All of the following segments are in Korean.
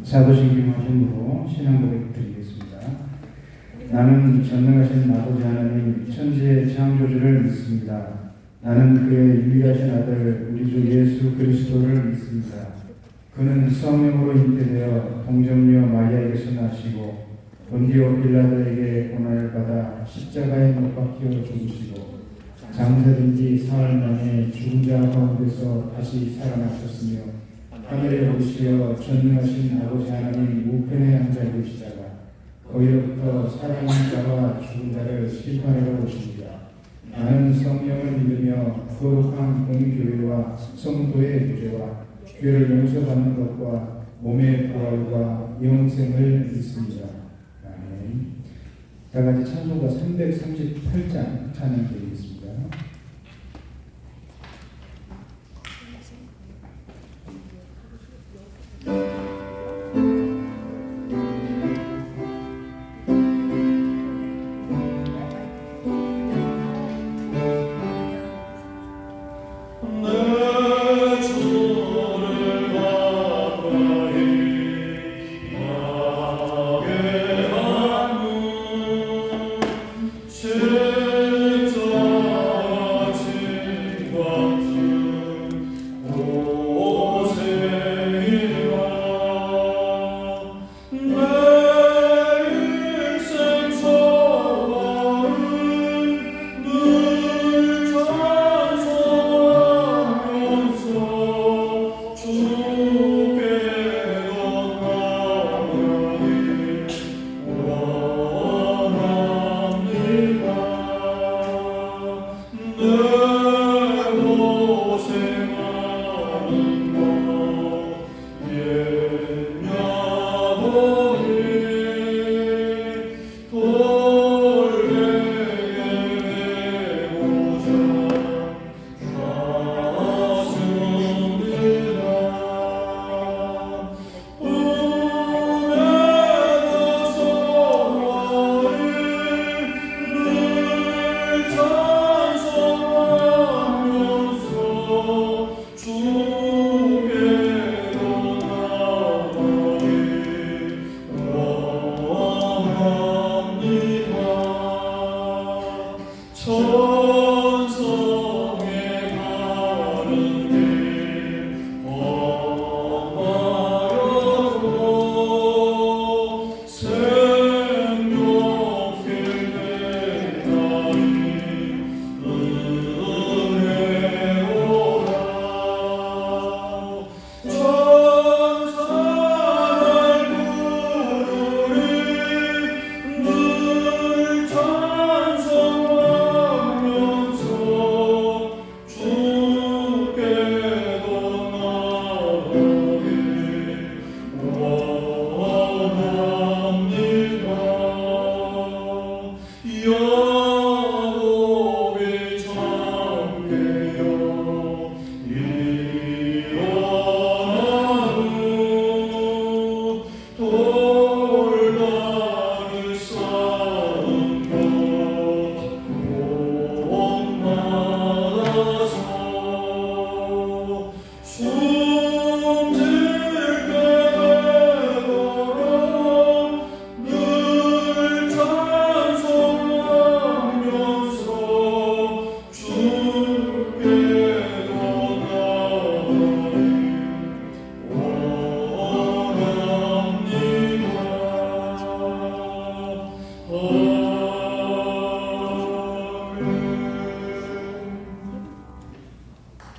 사도신경 하심으로 신앙 고백 드리겠습니다. 나는 전능하신 아버지 하나님 천지의 창조주를 믿습니다. 나는 그의 유일하신 아들 우리 주 예수 그리스도를 믿습니다. 그는 성령으로 잉태되어 동정녀 마리아에게서 나시고 본디오 빌라도에게 고난을 받아 십자가에 못 박혀 죽으시고 장사된 지 사흘 만에 죽은 자 가운데서 다시 살아나셨으며 하늘에 오르시어 전능하신 아버지 하나님 우편에 앉아 계시다가 거기로부터 살아있는 자와 죽은 자를 심판하러 오십니다. 나는 성령을 믿으며 거룩한 공교회와 성도의 유죄와 죄를 용서받는 것과 몸의 부활과 영생을 믿습니다. 아멘. 다같이 찬송가 338장 찬양드리겠습니다.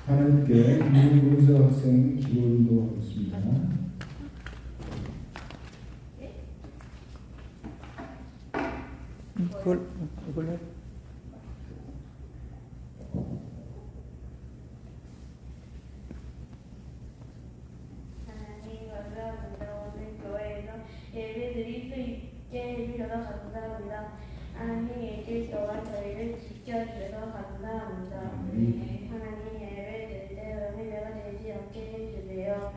하나님께 유문서 학생 기도인도 하겠습니다. 그걸 해. 하나님 감사합니다. 오늘 교회에서 예배드릴 수 있게 해주셔서 감사합니다. 하나님 일주일 동안 저희를 지켜주셔서 감사합니다. 하나님 예배 드릴 때 은혜가 되지 않게 해주세요.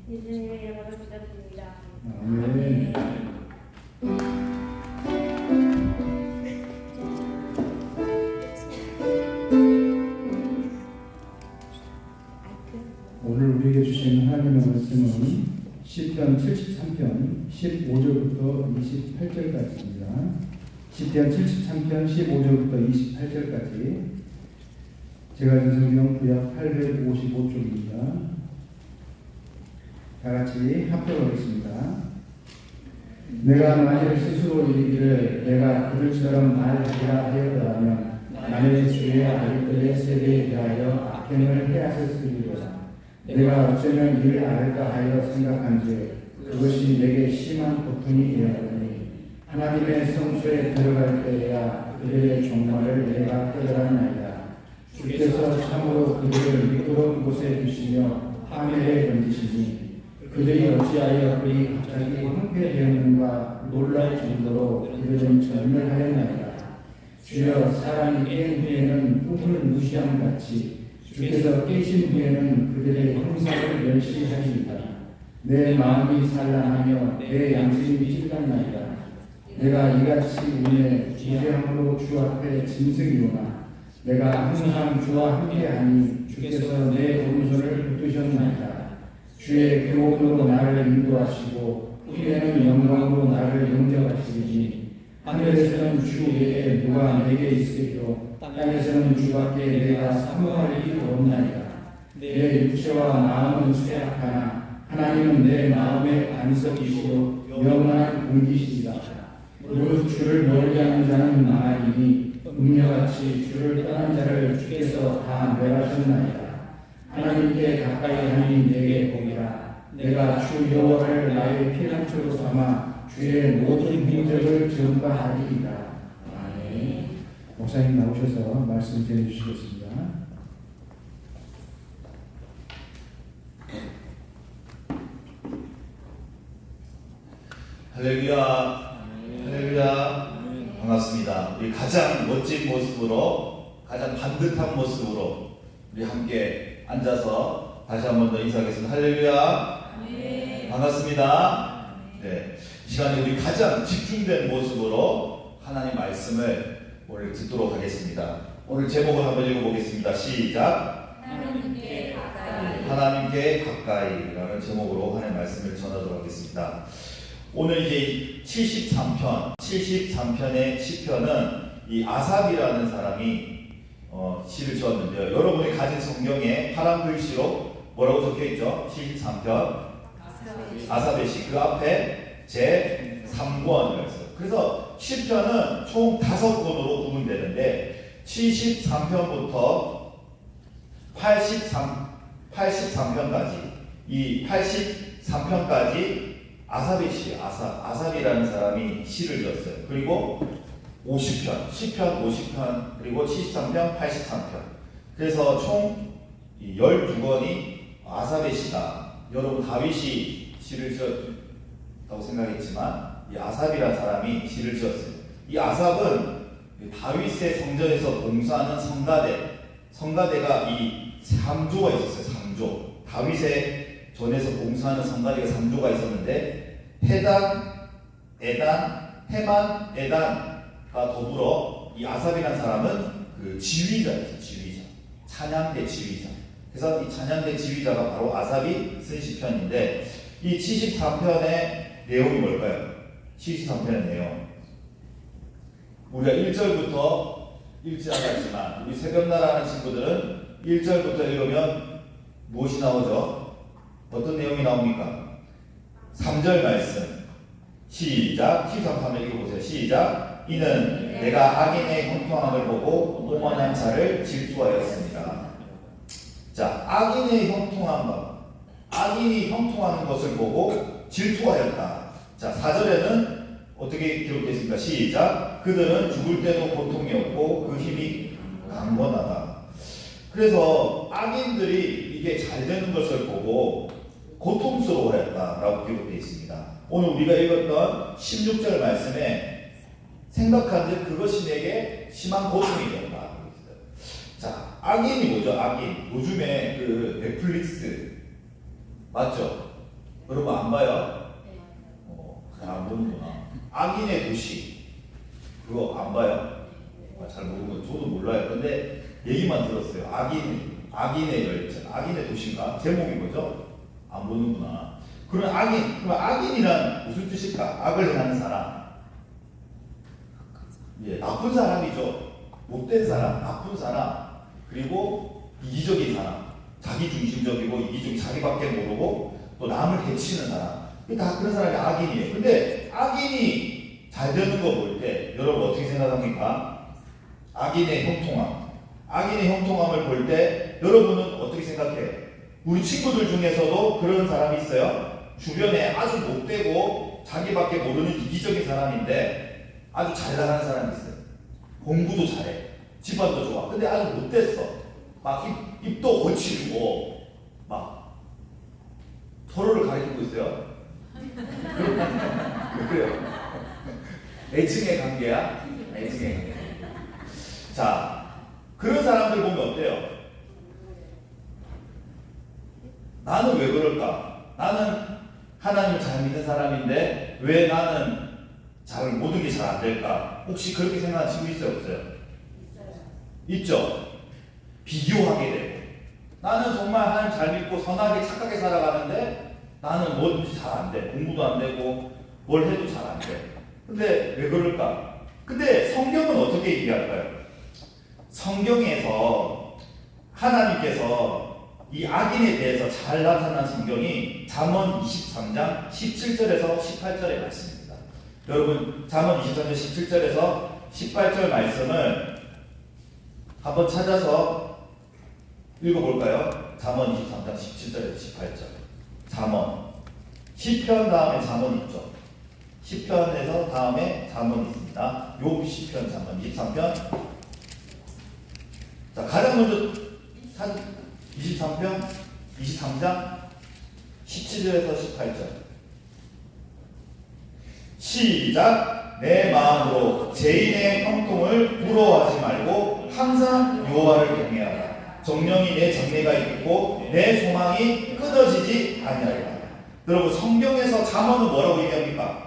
예수님의 이름으로 기도드립니다. 아멘. 오늘 우리에게 주신 하나님의 말씀은 시편 73편 15절부터 28절까지입니다. 시편 73편 15절부터 28절까지 제가 준 성경 구약 855쪽입니다. 다 같이 합독하겠습니다. 내가 만일 스스로 이르기를 내가 그들처럼 말하리라 하였더라면 나는 주의 아들들의 세대에 대하여 악행을 해하셨으리로다. 내가 어쩌면 이를 알까 하여 생각한즉 그것이 내게 심한 고통이 되었더니 하나님의 성소에 들어갈 때에야 그들의 종말을 내가 깨달았나이다. 주께서 참으로 그들을 미끄러운 곳에 두시며 파멸에 던지시니 그들이 어찌하여 그리 갑자기 황폐되었는가 놀랄 정도로 그들은 절멸하였나이다. 주여 사람이 깬 후에는 꿈을 무시함 같이 주께서 깨신 후에는 그들의 형상을 멸시하리이다. 내 마음이 산란하며 내 양심이 찔렸나이다. 내가 이같이 운에 기대함으로 주 앞에 짐승이오나 내가 항상 주와 함께하니 주께서 내 오른손을 붙드셨나이다. 주의 교훈으로 나를 인도하시고 후에는 영광으로 나를 영접하시리니 하늘에서는 주 외에 누가 내게 있으리요 땅에서는 주밖에 내가 사모할 일이 없나이다. 내 육체와 마음은 쇠약하나 하나님은 내 마음의 안석이시요 영원한 공기시다. 무릇 주를 멀리하는 자는 망하리니 음녀같이 주를 떠난 자를 주께서 다 멸하셨나이다. 하나님께 가까이 하니 내게 복이라. 내가 주 여호와를 나의 피난처로 삼아 주의 모든 행적을 전파하리이다. 아멘. 목사님 나오셔서 말씀 전해주시겠습니다. 할렐루야. 할렐루야. 반갑습니다. 우리 가장 멋진 모습으로, 가장 반듯한 모습으로 우리 함께 앉아서 다시 한 번 더 인사하겠습니다. 할렐루야. 네. 반갑습니다. 네, 이 시간에 우리 가장 집중된 모습으로 하나님 말씀을 오늘 듣도록 하겠습니다. 오늘 제목을 한번 읽어보겠습니다. 시작. 하나님께 가까이. 하나님께 가까이라는 제목으로 하나님 말씀을 전하도록 하겠습니다. 오늘 이제 73편의 시편은 이 아삽이라는 사람이 시를 지었는데요. 여러분이 가진 성경에 파란 글씨로 뭐라고 적혀있죠? 73편 아삽의 시, 그 앞에 제3권이라고 있어요. 그래서 시편은 총 5권으로 구분되는데 73편부터 83편까지 이 83편까지 아삽의 시, 아삽이라는 사람이 시를 지었어요. 그리고 50편, 10편, 50편, 그리고 73편, 83편. 그래서 총 12권이 아삽의 시다. 여러분 다윗이 시를 지었다고 생각했지만 이 아삽이라는 사람이 시를 지었어요. 이 아삽은 다윗의 성전에서 봉사하는 성가대가 이 3조가 있었어요. 3조. 다윗의 전에서 봉사하는 성가대가 3조가 있었는데 헤단, 에단, 헤만, 에단과 더불어 이 아삽이라는 사람은 그 지휘자였어요. 지휘자. 찬양대 지휘자. 그래서 이 찬양대 지휘자가 바로 아삽이 쓴 시편인데 이 73편의 내용이 뭘까요? 73편의 내용. 우리가 1절부터 읽지 않았지만 우리 새벽나라 하는 친구들은 1절부터 읽으면 무엇이 나오죠? 어떤 내용이 나옵니까? 3절 말씀. 시작. 13편을 읽어보세요. 시작. 이는 내가 악인의 형통함을 보고 오만한 자를 질투하였습니다. 자, 악인의 형통함, 악인이 형통하는 것을 보고 질투하였다. 자, 4절에는 어떻게 기록되어 있습니까? 시작. 그들은 죽을 때도 고통이 없고 그 힘이 강건하다. 그래서 악인들이 이게 잘 되는 것을 보고 고통스러워했다라고 기록되어 있습니다. 오늘 우리가 읽었던 16절 말씀에 생각한즉 그것이 내게 심한 고통이 되었다. 자, 악인이 뭐죠? 악인. 요즘에 그 넷플릭스 맞죠? 여러분 안 봐요? 안 보는구나. 악인의 도시 그거 안 봐요? 잘 모르고 저도 몰라요. 근데 얘기만 들었어요. 악인의 열전, 악인의 도시인가? 제목이 뭐죠? 안 보는구나. 그럼 악인이란 무슨 뜻일까? 악을 행하는 사람. 예, 나쁜 사람이죠. 못된 사람, 나쁜 사람. 그리고 이기적인 사람. 자기 중심적이고 이기적인 자기밖에 모르고 또 남을 해치는 사람. 다 그런 사람이 악인이에요. 근데 악인이 잘 되는 거 볼 때 여러분 어떻게 생각합니까? 악인의 형통함. 악인의 형통함을 볼 때 여러분은 어떻게 생각해요? 우리 친구들 중에서도 그런 사람이 있어요. 주변에 아주 못되고 자기밖에 모르는 이기적인 사람인데 아주 잘 나가는 사람이 있어요. 공부도 잘해. 집안도 좋아. 근데 아주 못됐어. 막 입도 거칠고 막 서로를 가리키고 있어요. 그래요. 애증의 관계야? 애증의 관계. 자, 그런 사람들 보면 어때요? 나는 왜 그럴까? 나는 하나님을 잘 믿는 사람인데 왜 나는 모든 게 잘 안 될까? 혹시 그렇게 생각하는 친구 있어요? 없어요? 있죠? 비교하게 되고 나는 정말 하나님 잘 믿고 선하게 착하게 살아가는데 나는 뭐든지 잘 안 돼. 공부도 안 되고 뭘 해도 잘 안 돼. 근데 왜 그럴까? 근데 성경은 어떻게 얘기할까요? 성경에서 하나님께서 이 악인에 대해서 잘 나타난 성경이 잠언 23장 17절에서 18절의 말씀입니다. 여러분 잠언 23장 17절에서 18절 말씀을 한번 찾아서 읽어볼까요? 잠언 23장 17절에서 18절. 잠언. 시편 다음에 잠언 있죠. 시편에서 다음에 잠언 있습니다. 욥, 시편, 잠언 23편. 자, 가장 먼저 23편 23장 17절에서 18절. 시작. 내 마음으로 죄인의 형통을 부러워하지 말고 항상 여호와를 경외하라. 정령이 내 장래가 있고 내 소망이 끊어지지 아니하리라. 여러분 성경에서 잠언은 뭐라고 얘기합니까?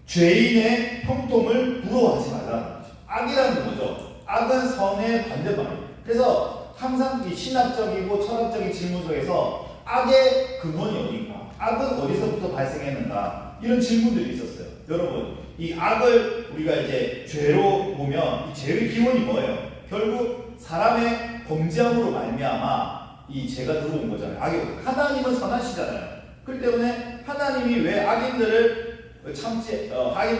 죄인의 형통을 부러워하지 말라는 거죠. 악이라는 거죠. 악은 선의 반대말이에요. 그래서 항상 이 신학적이고 철학적인 질문 속에서 악의 근원이 어딘가? 악은 어디서부터 발생했는가? 이런 질문들이 있었어요. 여러분, 이 악을 우리가 이제 죄로 보면 이 죄의 기원이 뭐예요? 결국 사람의 범죄함으로 말미암아 이 죄가 들어온 거잖아요. 하나님은 선하시잖아요. 그렇기 때문에 하나님이 왜 악인들의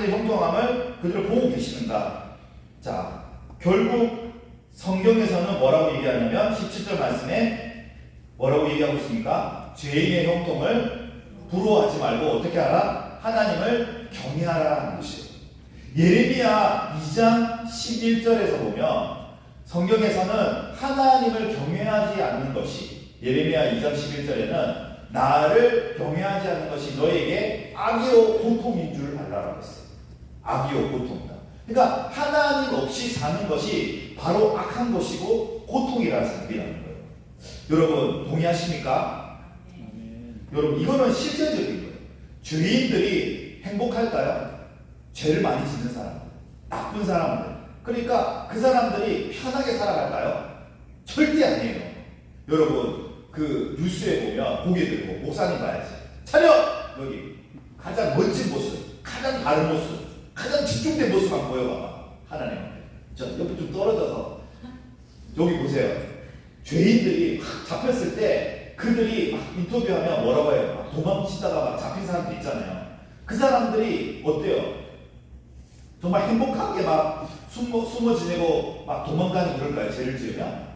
형통함을 그들을 보고 계시는가? 자, 결국 성경에서는 뭐라고 얘기하냐면 17절 말씀에 뭐라고 얘기하고 있습니까? 죄인의 형통을 부러워하지 말고 어떻게 하라? 하나님을 경외하라는 것이에요. 예레미야 2장 11절에서 보면 성경에서는 하나님을 경외하지 않는 것이 예레미야 2장 11절에는 나를 경외하지 않는 것이 너에게 악이요 고통인 줄 알라라고 했어요. 악이요 고통이다. 그러니까 하나님 없이 사는 것이 바로 악한 것이고 고통이라는 삶이라는 거예요. 여러분 동의하십니까? 여러분 이거는 실제적인 거예요. 죄인들이 행복할까요? 죄를 많이 짓는 사람들, 나쁜 사람들. 그러니까 그 사람들이 편하게 살아갈까요? 절대 아니에요. 여러분 그 뉴스에 보면 고개 들고 목사님 봐야지. 차렷! 여기 가장 멋진 모습, 가장 다른 모습, 가장 집중된 모습 한번 보여봐봐. 하나님 저 옆에 좀 떨어져서 여기 보세요. 죄인들이 막 잡혔을 때 그들이 막 인터뷰하면 뭐라고 해요? 막 도망치다가 막 잡힌 사람들 있잖아요. 그 사람들이 어때요? 정말 행복하게 막 숨어 지내고 막 도망가는 그럴까요? 죄를 지으면?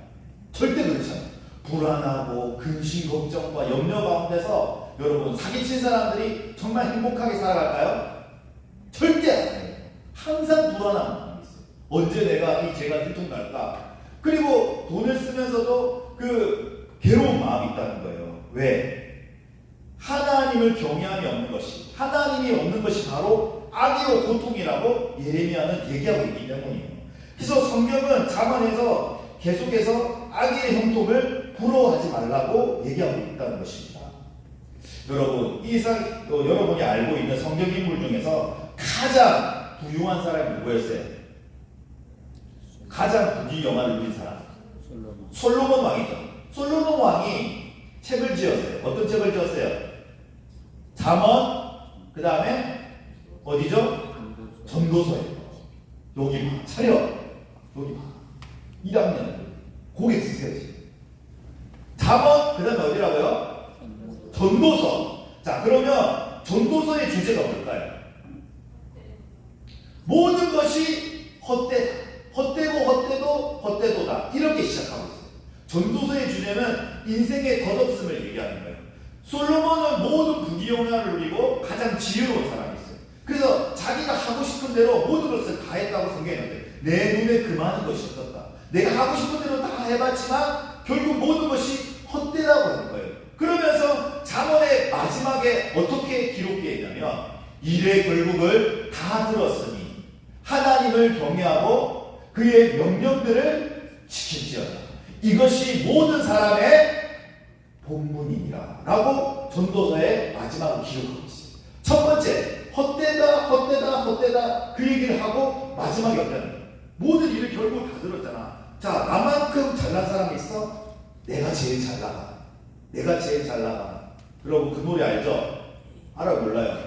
절대 그렇지 않아요. 불안하고 근심 걱정과 염려 가운데서 여러분 사기친 사람들이 정말 행복하게 살아갈까요? 절대 아니에요. 항상 불안한 마음이 있어요. 언제 내가 이 죄가 들통날까? 그리고 돈을 쓰면서도 그 괴로운 마음이 있다는 거예요. 왜? 하나님을 경외함이 없는 것이, 하나님이 없는 것이 바로 악이요 고통이라고 예레미야는 얘기하고 있기 때문이에요. 그래서 성경은 자문에서 계속해서 악의 형통을 부러워하지 말라고 얘기하고 있다는 것입니다. 여러분, 여러분이 알고 있는 성경 인물 중에서 가장 부유한 사람이 누구였어요? 가장 부귀영화를 누린 사람. 솔로몬 왕이죠. 솔로몬 왕이 책을 지었어요. 어떤 책을 지었어요? 잠언, 그 다음에 어디죠? 전도서예요. 여기 봐. 차려. 여기 봐. 1학년. 고개 드세요. 잠언, 그 다음에 어디라고요? 전도서. 자, 그러면 전도서의 주제가 뭘까요? 모든 것이 헛되다. 헛되고 헛되도 헛되도다. 이렇게 시작하고 있어요. 전도서의 주제는 인생의 덧없음을 얘기하는 거예요. 솔로몬은 모든 부귀영화를 누리고 가장 지혜로운 사람이 있어요. 그래서 자기가 하고 싶은 대로 모든 것을 다 했다고 생각했는데 내 눈에 그 많은 것이 없었다. 내가 하고 싶은 대로 다 해봤지만 결국 모든 것이 헛되다고 하는 거예요. 그러면서 잠언의 마지막에 어떻게 기록되어 있냐면 이래 결국을 다 들었으니 하나님을 경외하고 그의 명령들을 지킬지어다. 이것이 모든 사람의 본문이니라 라고 전도서의 마지막을 기록하고 있어요. 첫 번째, 헛되다 헛되다 헛되다 그 얘기를 하고 마지막에 어떤 거예요? 모든 일을 결국 다 들었잖아. 자, 나만큼 잘난 사람이 있어? 내가 제일 잘 나가. 내가 제일 잘 나가. 여러분 그 노래 알죠? 알아요? 몰라요?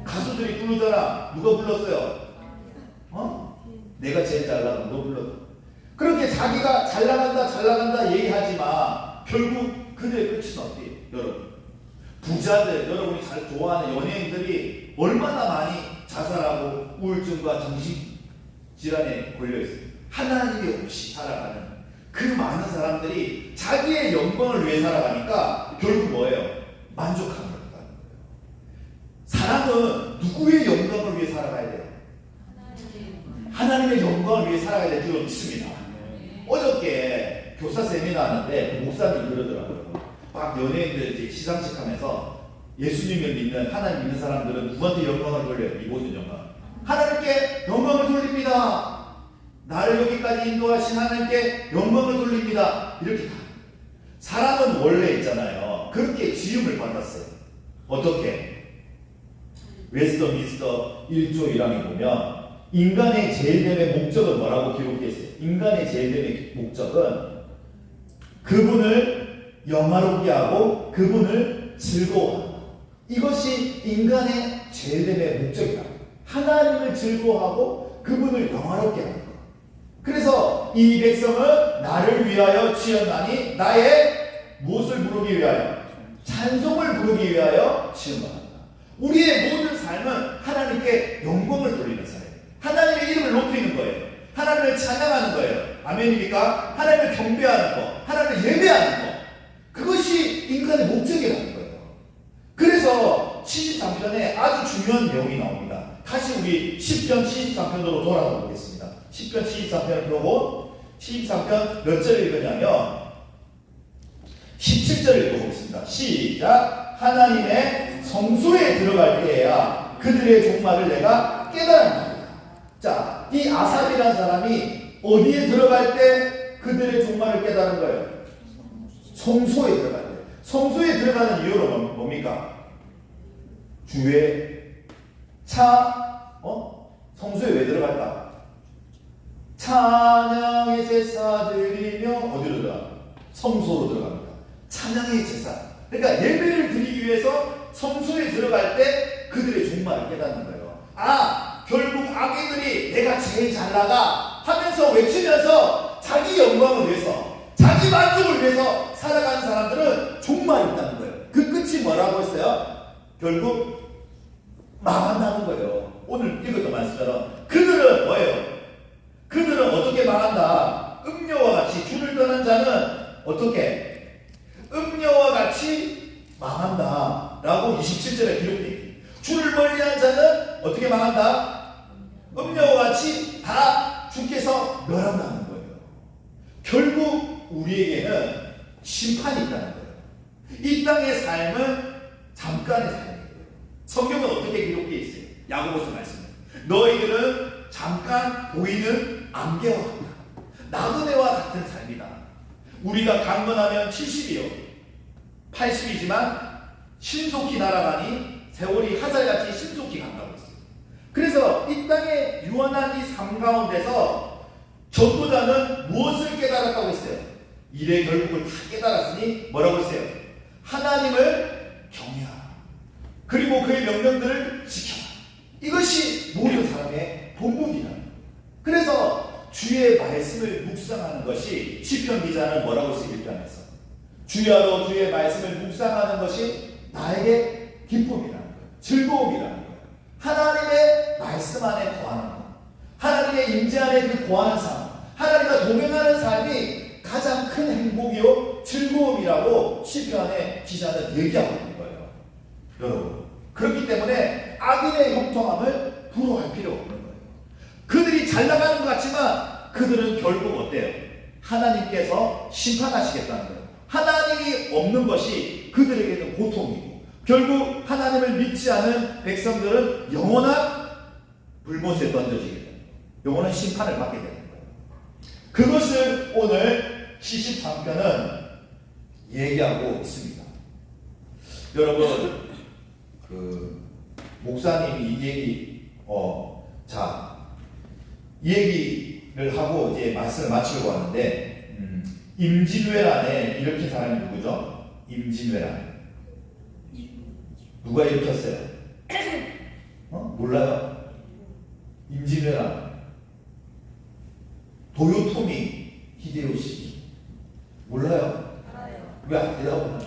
가수들이 부르잖아. 누가 불렀어요? 내가 제일 잘 나가. 누가 불렀어? 그렇게 자기가 잘 나간다 얘기하지만 결국 그들의 끝은 어때요? 여러분 부자들, 여러분이 잘 좋아하는 연예인들이 얼마나 많이 자살하고 우울증과 정신질환에 걸려있어요. 하나님이 없이 살아가는 그 많은 사람들이 자기의 영광을 위해 살아가니까 결국 뭐예요? 만족함이 없다는 거예요. 사람은 누구의 영광을 위해 살아가야 돼요? 하나님의 영광을 위해 살아가야 될 줄로 믿습니다. 어저께 교사 세미나 하는데 그 목사님이 그러더라고요. 막 연예인들 이제 시상식 하면서 예수님을 믿는, 하나님 믿는 사람들은 누구한테 영광을 돌려요? 이곳은 영광. 하나님께 영광을 돌립니다. 나를 여기까지 인도하신 하나님께 영광을 돌립니다. 이렇게 다. 사람은 원래 있잖아요. 그렇게 지음을 받았어요. 어떻게? 웨스터민스터 1조 1항에 보면 인간의 제일됨의 목적은 뭐라고 기록되어 있어요? 인간의 제일됨의 목적은 그분을 영화롭게 하고 그분을 즐거워하는 것. 이것이 인간의 제일됨의 목적이다. 하나님을 즐거워하고 그분을 영화롭게 하는 것. 그래서 이 백성은 나를 위하여 지었나니 나의 무엇을 부르기 위하여? 찬송을 부르기 위하여 지은 것이다. 우리의 모든 삶은 하나님께 영광을 돌리는 삶. 하나님의 이름을 높이는 거예요. 하나님을 찬양하는 거예요. 아멘입니까? 하나님을 경배하는 거, 하나님을 예배하는 거. 그것이 인간의 목적이라는 거예요. 그래서 73편에 아주 중요한 내용이 나옵니다. 다시 우리 10편 73편으로 돌아가 보겠습니다. 10편 73편을 보고 73편 몇 절을 읽으냐면 17절을 읽어보겠습니다. 시작. 하나님의 성소에 들어갈 때에야 그들의 종말을 내가 깨달았다. 자, 이 아삽이라는 사람이 어디에 들어갈 때 그들의 종말을 깨달은 거예요? 성소에 들어갈 때. 성소에 들어가는 이유는 뭡니까? 주의 성소에 왜 들어갈까? 찬양의 제사 드리며 어디로 들어가? 성소로 들어갑니다. 찬양의 제사. 그러니까 예배를 드리기 위해서 성소에 들어갈 때 그들의 종말을 깨닫는 거예요. 결국 악인들이 내가 제일 잘 나가 하면서 외치면서 자기 영광을 위해서, 자기 만족을 위해서 살아가는 사람들은 종말이 있다는 거예요. 그 끝이 뭐라고 했어요? 결국 망한다는 거예요. 오늘 읽었던 말씀처럼 그들은 뭐예요? 그들은 어떻게 망한다? 음녀와 같이 주를 떠난 자는 어떻게? 음녀와 같이 망한다 라고 27절에 기록되어 있어요. 주를 멀리한 자는 어떻게 망한다? 음녀와 같이 다 주께서 멸한다는 거예요. 결국 우리에게는 심판이 있다는 거예요. 이 땅의 삶은 잠깐의 삶이에요. 성경은 어떻게 기록되어 있어요? 야고보서 말씀. 너희들은 잠깐 보이는 안개와 같다. 나그네와 같은 삶이다. 우리가 강건하면 70이요. 80이지만 신속히 날아가니 세월이 화살같이 신속히 간다고 했어요. 그래서 이 땅에 유한한 이 삶 가운데서 전도자는 무엇을 깨달았다고 했어요? 일의 결국을 다 깨달았으니 뭐라고 했어요? 하나님을 경외하라. 그리고 그의 명령들을 지켜라. 이것이 모든 사람의 본분이다. 그래서 주의 말씀을 묵상하는 것이 시편 기자는 뭐라고 했어요? 1편에서 주야로 주의 말씀을 묵상하는 것이 나에게 기쁨이라는 거예요. 즐거움이라는 거예요. 하나님의 말씀 안에 거하는 것, 하나님의 임재 안에 그 거하는 삶, 하나님과 동행하는 삶이 가장 큰 행복이요 즐거움이라고 시편의 기자는 얘기하고 있는 거예요. 여러분, 그렇기 때문에 악인의 형통함을 부러워할 필요 없는 거예요. 그들이 잘 나가는 것 같지만 그들은 결국 어때요? 하나님께서 심판하시겠다는 거예요. 하나님이 없는 것이 그들에게는 고통이고, 결국 하나님을 믿지 않은 백성들은 영원한 불못에 던져지게 됩니다. 영원한 심판을 받게 되는 거예요. 그것을 오늘 73편은 얘기하고 있습니다. 여러분, 목사님이 이 얘기를 하고 이제 말씀을 마치려고 하는데, 임진왜란에 일으킨 사람이 누구죠? 임진왜란. 누가 일으켰어요? 몰라요? 임진왜란. 도요토미 히데요시. 몰라요? 왜 안 대답하나?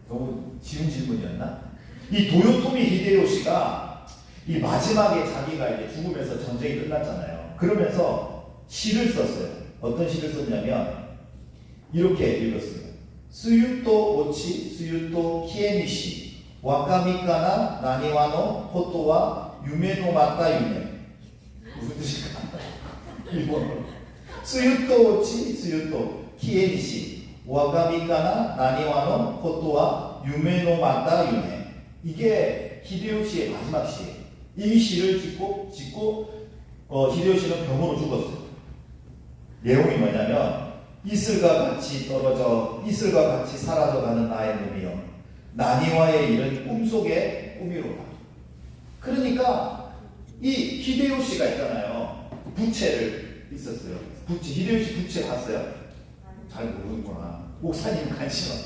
너무 쉬운 질문이었나? 이 도요토미 히데요시가 이 마지막에 자기가 이제 죽으면서 전쟁이 끝났잖아요. 그러면서 시를 썼어요. 어떤 시를 썼냐면 이렇게 읽었어요. 스유토 오치 스유토 키에미시 와카미카나 나니와노 호토와 유메노 마타 유메. 무슨 뜻일까? 일본어로. 스유토 오치 스유토 키에미시 와카미카나 나니와노 호토와 유메노 마타 유메. 이게 히데요시의 마지막 시예요. 이 시를 짓고 히데요시는 병으로 죽었어요. 내용이 뭐냐면 이슬과 같이 떨어져 이슬과 같이 사라져가는 나의 몸이여 나니와의 일은 꿈속의 꿈이로다. 그러니까 이 히데요시가 있잖아요. 부채를 있었어요. 히데요시 부채 봤어요? 잘 모르는구나. 목사님 관심은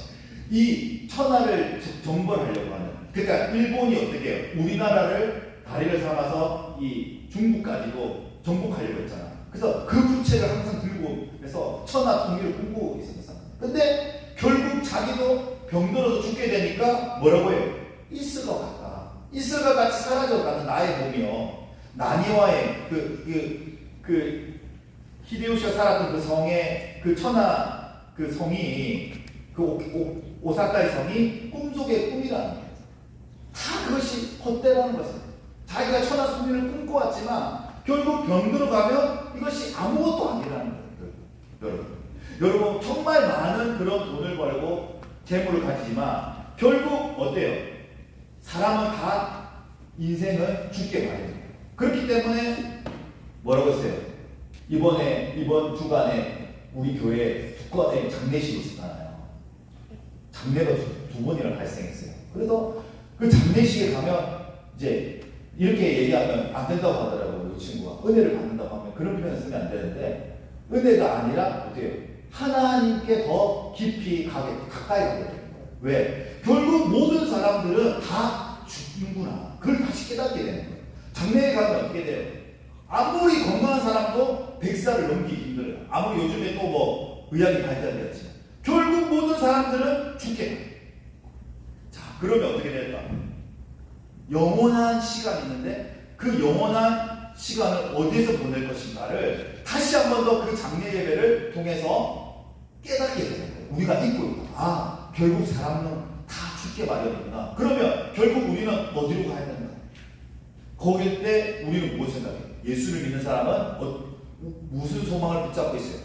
이 천하를 정벌하려고 하는, 그러니까 일본이 어떻게 해요? 우리나라를 다리를 삼아서 이 중국까지도 정복하려고 했잖아. 그래서 그 부채를 항상 들고 해서 천하 통일을 꿈꾸고 있었어. 근데 결국 자기도 병들어서 죽게 되니까 뭐라고 해요? 이슬과 같다. 이슬과 같이 사라져가는 나의 몸이요. 나니와의 그 히데요시가 살았던 그 성의 그 천하 그 성이 그 오사카의 성이 꿈속의 꿈이라는 거예요. 다 그것이 헛되라는 것입니다. 자기가 천하 승리를 꿈꿔왔지만 결국 병들어 가면 이것이 아무것도 아니라는 거예요. 여러분 정말 많은 그런 돈을 벌고 재물을 가지지만 결국 어때요? 사람은 다 인생은 죽게 마련해요. 그렇기 때문에 뭐라고 했어요? 이번 주간에 우리 교회에 국가대 장례식이 있었잖아요. 장례가 두 번이나 발생했어요. 그래서 그 장례식에 가면 이제 이렇게 얘기하면 안 된다고 하더라고요. 이 친구가 은혜를 받는다고 하면 그런 표현 쓰면 안 되는데, 은혜가 아니라 어때요? 하나님께 더 깊이 가까이 가게 되는 거예요. 왜? 결국 모든 사람들은 다 죽는구나. 그걸 다시 깨닫게 되는 거예요. 장례에 가면 어떻게 돼요? 아무리 건강한 사람도 100살을 넘기기 힘들어요. 아무리 요즘에 또 뭐 의학이 발달되었지. 결국 모든 사람들은 죽게 돼요. 자, 그러면 어떻게 될까? 영원한 시간이 있는데 그 영원한 시간을 어디에서 보낼 것인가를 다시 한 번 더 그 장례 예배를 통해서 깨닫게 되는 거예요. 우리가 잊고 있다. 아, 결국 사람은 다 죽게 마련이구나. 그러면 결국 우리는 어디로 가야 되는가? 거길 때 우리는 무엇을 생각해요? 예수를 믿는 사람은 무슨 소망을 붙잡고 있어요?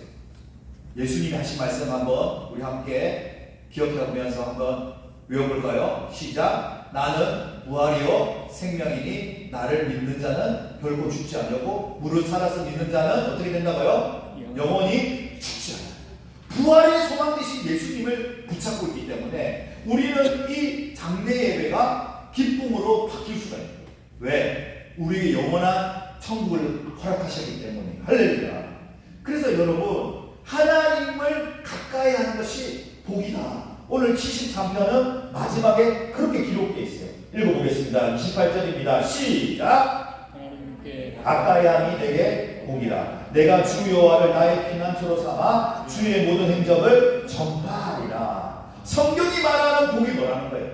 예수님이 하신 말씀 한번 우리 함께 기억해보면서 한번 외워볼까요? 시작! 나는 부활이요 생명이니 나를 믿는 자는 결코 죽지 않으려고 무릇 살아서 믿는 자는 어떻게 된다고요? 영원히 죽지 않아요. 부활의 소망 되신 예수님을 붙잡고 있기 때문에 우리는 이 장례 예배가 기쁨으로 바뀔 수가 있어요. 왜? 우리에게 영원한 천국을 허락하셨기 때문에. 할렐루야. 그래서 여러분, 하나님을 가까이 하는 것이 복이다. 오늘 73편은 마지막에 그렇게 기록되어 있어요. 읽어보겠습니다. 28절입니다. 시작! 가까이 함이 내게 복이라. 내가 주 여호와를 나의 피난처로 삼아 주의 모든 행적을 전파하리라. 성경이 말하는 복이 뭐라는 거예요?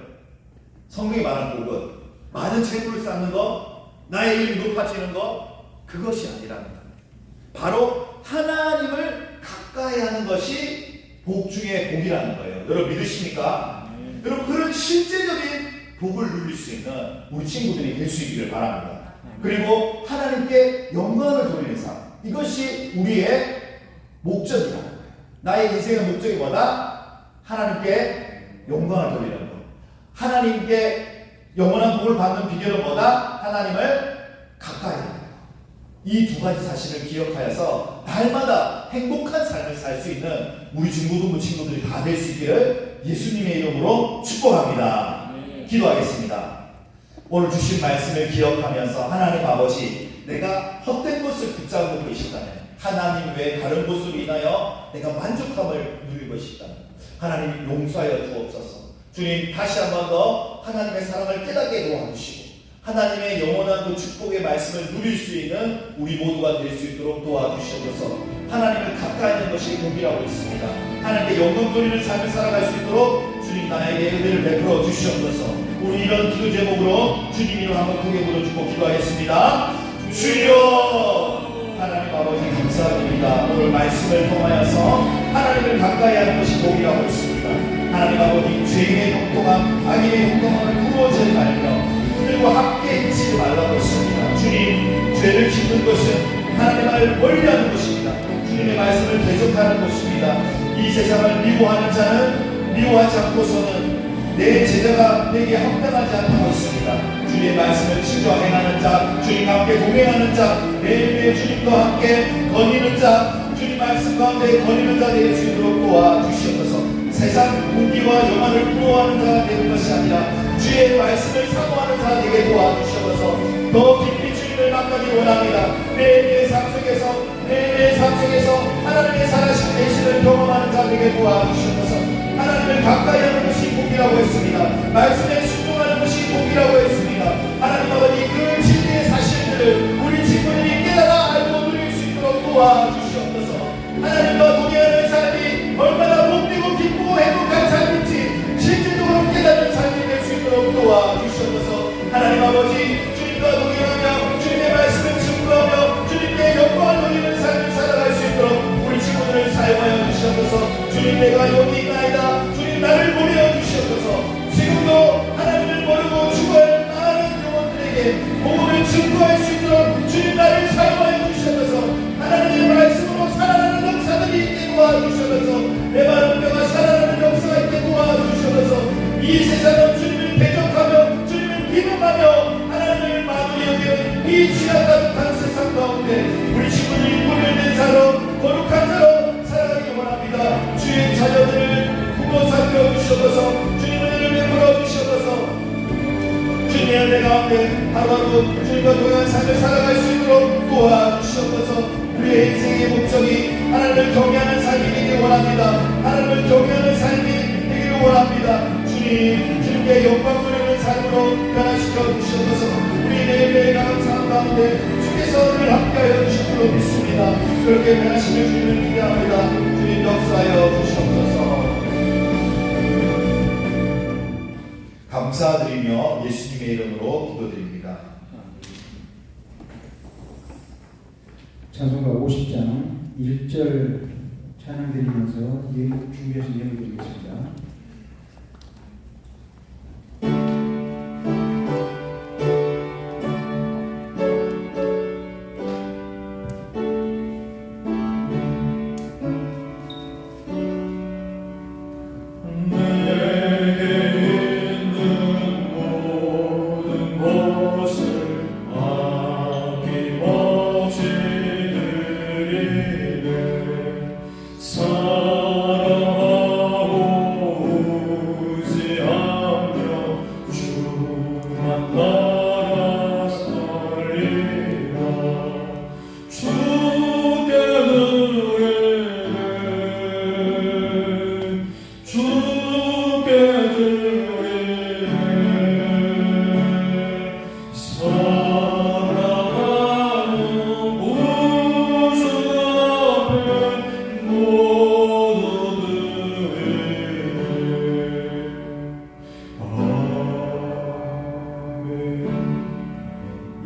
성경이 말하는 복은 많은 재물을 쌓는 것, 나의 이름이 높아지는 것, 그것이 아니라는 거예요. 바로 하나님을 가까이 하는 것이 복 중에 복이라는 거예요. 여러분 믿으십니까? 여러분 그런 실제적인 복을 누릴 수 있는 우리 친구들이 될 수 있기를 바랍니다. 그리고 하나님께 영광을 돌리는 삶, 이것이 우리의 목적이라는 거예요. 나의 인생의 목적이 뭐다? 하나님께 영광을 돌리는 것. 하나님께 영원한 복을 받는 비결은 뭐다? 하나님을 가까이 하는 것. 이 두 가지 사실을 기억하여서 날마다 행복한 삶을 살 수 있는 우리 중고등부 친구들이 다 될 수 있기를 예수님의 이름으로 축복합니다. 기도하겠습니다. 오늘 주신 말씀을 기억하면서 하나님 아버지, 내가 헛된 것을 붙잡고 계시다면, 하나님 외에 다른 것으로 인하여 내가 만족함을 누리고 싶다면 하나님 용서하여 주옵소서. 주님, 다시 한 번 더 하나님의 사랑을 깨닫게 도와주시고 하나님의 영원한 그 축복의 말씀을 누릴 수 있는 우리 모두가 될 수 있도록 도와주시옵소서. 하나님을 가까이 하는 것이 복이라고 있습니다. 하나님께 영광 돌리는 삶을 살아갈 수 있도록 주님 나에게 은혜를 베풀어 주시옵소서. 우리 이런 기도 제목으로 주님 이름 한번 크게 불러주고 기도하겠습니다. 주여! 하나님 아버지 감사드립니다. 오늘 말씀을 통하여서 하나님을 가까이 하는 것이 복이라고 했습니다. 하나님 아버지, 죄인의 형통함, 악인의 형통함을 부러워지 말며 그리고 함께 잊지 말라고 했습니다. 주님, 죄를 짓는 것은 하나님을 멀리하는 것입니다. 주님의 말씀을 대적하는 것입니다. 이 세상을 미워하는 자는 미워하지 않고서는 내 제자가 내게 합당하지 않다고 했습니다. 주님의 말씀을 친구와 행하는 자, 주님과 함께 동행하는 자, 매일매일 주님과 함께 거니는 자, 주님 말씀 가운데 거니는 자 될 수 있도록 도와주시옵소서. 세상 공기와 영화를 부러워하는 자가 되는 것이 아니라 주의 말씀을 사모하는 자 되게 도와주시옵소서. 더 깊이 주님을 만나기 원합니다. 매일매일 삶 속에서 하나님의 살아신 대신을 경험하는 자 되게 도와주시옵소서. 하나님을 가까이 하는 것이 복이라고 했습니다. 말씀에 순종하는 것이 복이라고 했습니다. 하나님 아버지, 그 진리의 사실들을 우리 친구들이 깨달아 알고 누릴 수 있도록 도와주시옵소서. 하나님과 동행하는 삶이 얼마나 복되고 기쁘고 행복한 삶인지 실질적으로 깨닫는 삶이 될 수 있도록 도와주시옵소서. 하나님 아버지, 주님과 동행하며 주님의 말씀을 증거하며 주님께 영광을 돌리는 삶을 살아갈 수 있도록 우리 친구들을 사용하여 주시옵소서. 주님, 내가 여기 있나이다. 주님, 나를 보내어 주시옵소서. 지금도 주시옵소서. 주님의 은혜를 베풀어 주시옵소서. 주님의 은혜 가운데 하루하루 주님과 동행한 삶을 살아갈 수 있도록 도와주시옵소서. 우리의 인생의 목적이 하나님을 경외하는 삶이 되길 원합니다. 하나님을 경외하는 삶이 되기를 원합니다. 주님께 영광 돌리는 삶으로 변화시켜 주시옵소서. 우리 매일매일 감사한 가운데 주께서 늘 함께하여 주실 줄로 믿습니다. 그렇게 변하시는 주님을 기대합니다. 주님 역사하여 주시옵소서. 감사드리며 예수님의 이름으로 기도드립니다. 찬송가 50장 1절 찬양 드리면서 준비하신 예물 드리겠습니다.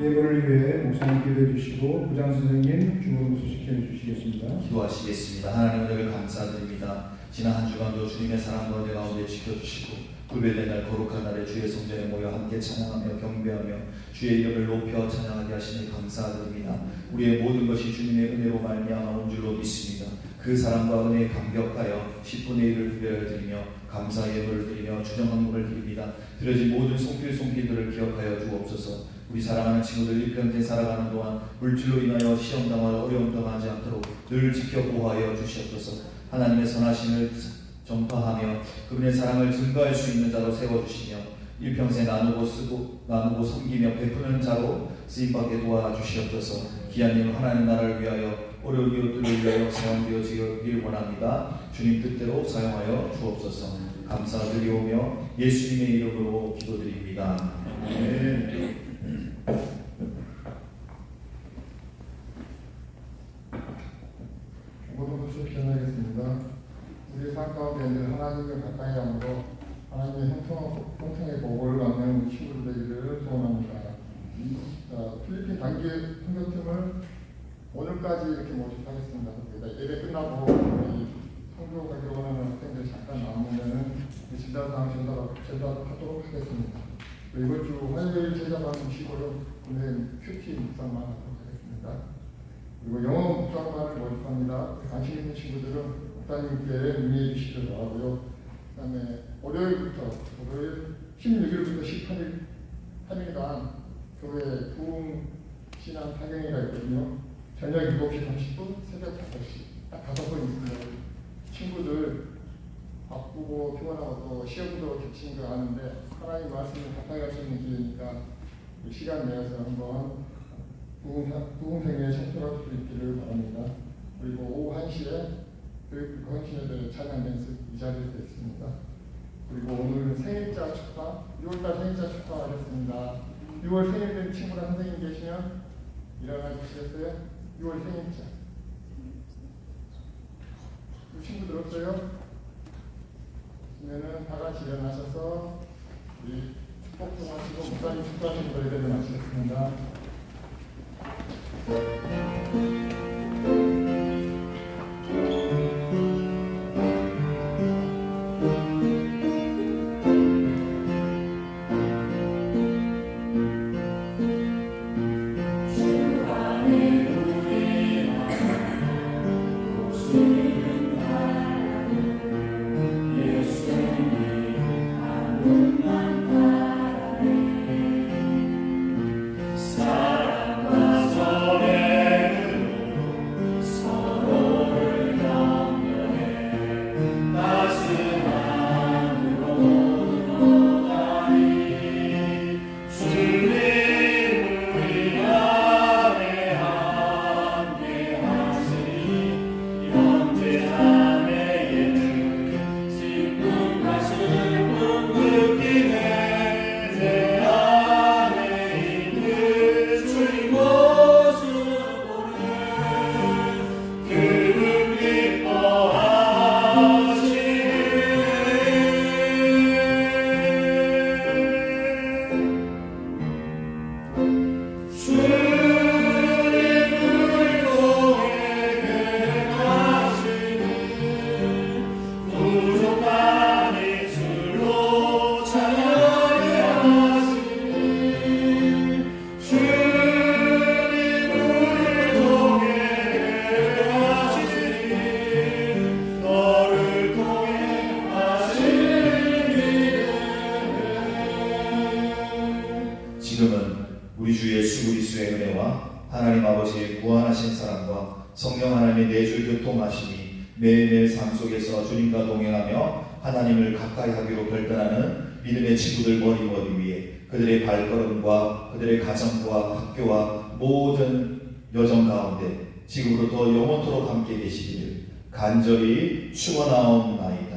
예배를 위해 목사님 기도해 주시고 부장 선생님 주문 소식해 주시겠습니다. 기도하시겠습니다. 하나님 은혜를 감사드립니다. 지난 한 주간도 주님의 사랑과 은혜 가운데 지켜주시고 구별된 날 거룩한 날에 주의 성전에 모여 함께 찬양하며 경배하며 주의 이름을 높여 찬양하게 하시니 감사드립니다. 우리의 모든 것이 주님의 은혜로 말미암아 온 줄로 믿습니다. 그 사랑과 은혜에 감격하여 10분의 1을 구별을 드리며 감사 예물을 드리며 주정한물을 드립니다. 드려진 모든 손길들을 기억하여 주옵소서. 우리 사랑하는 친구들 일평생 살아가는 동안 물질로 인하여 시험당하여 어려움 당하지 않도록 늘 지켜 보호하여 주시옵소서. 하나님의 선하심을 전파하며 그분의 사랑을 증거할 수 있는 자로 세워주시며 일평생 나누고 섬기며 베푸는 자로 쓰임받게 도와주시옵소서. 귀한 님 하나님 나라를 위하여 어려운 이웃들을 위하여 사용되어지길 원합니다. 주님 뜻대로 사용하여 주옵소서. 감사드리오며 예수님의 이름으로 기도드립니다. 아멘. 모든 것을 전하겠습니다. 우리 삶 가운데 늘 하나님을 가까이 함으로 하나님의 형통의 복을 얻는 우리 친구들 되기를 소원합니다. 필리핀 단기 선교팀을 오늘까지 이렇게 모집하겠습니다. 예배 끝나고 우리 선교 가기로 원하는 학생들 잠깐 나오면은 진단상 전달하도록 하겠습니다. 이번 주 화요일 제자반 쉬고요. 오늘 큐티 묵상만 하도록 하겠습니다. 그리고 영어 묵상만을 모집합니다. 관심 있는 친구들은 목사님께 문의해 주시길 바라고요. 그 다음에 월요일 16일부터 18일간 교회 부흥 신앙 사경회가 있거든요. 저녁 7시 30분, 새벽 5시 딱 5번 있습니다. 친구들 바쁘고 피곤하고 또 시험도 겹치는 거 아는데 하나님 말씀을 가까이 갈 수 있는 기회니까 시간 내어서 한번 부흥생에 참석할 수 있기를 바랍니다. 그리고 오후 1시에 헌신회들 찬양 연습 이 자리에서 있습니다. 그리고 오늘 생일자 축하, 6월달 생일자 축하하겠습니다. 6월 생일 된 친구나 선생님 계시면 일어나 주시겠어요? 6월 생일자. 그 친구들 없어요? 그러면은 다 같이 일어나셔서 우리 축복 좀 하시고 목사님 축복하시는 거 예배를 마치겠습니다. 사랑과 선의 하나님 아버지의 무한하신 사랑과 성령 하나님의 내주 교통하심이 매일매일 삶 속에서 주님과 동행하며 하나님을 가까이 하기로 결단하는 믿음의 친구들 머리 위에 그들의 발걸음과 그들의 가정과 학교와 모든 여정 가운데 지금부터 영원토록 함께 계시기를 간절히 축원하옵나이다.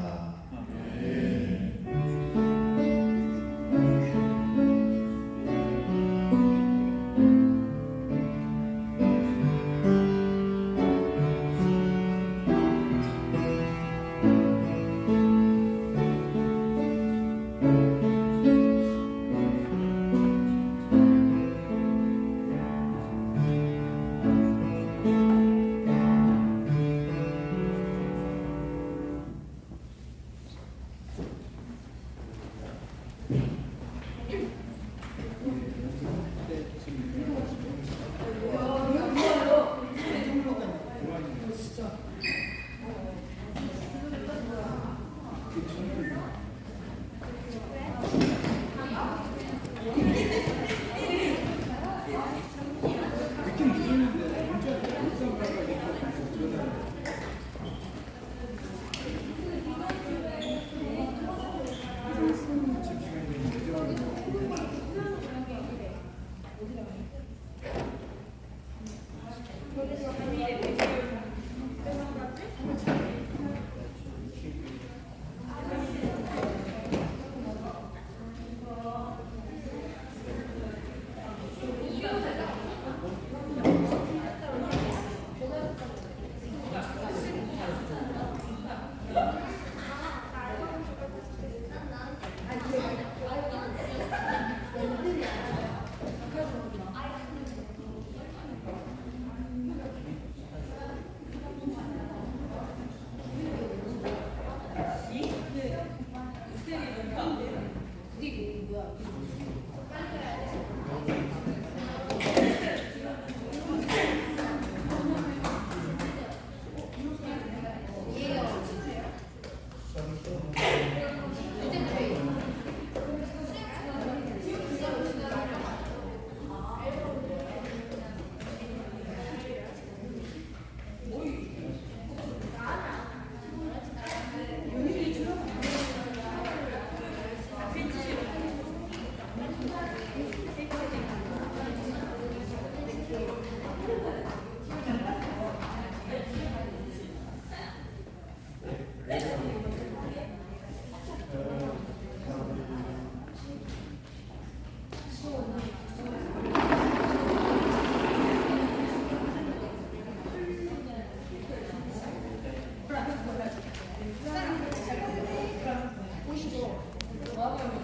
뭐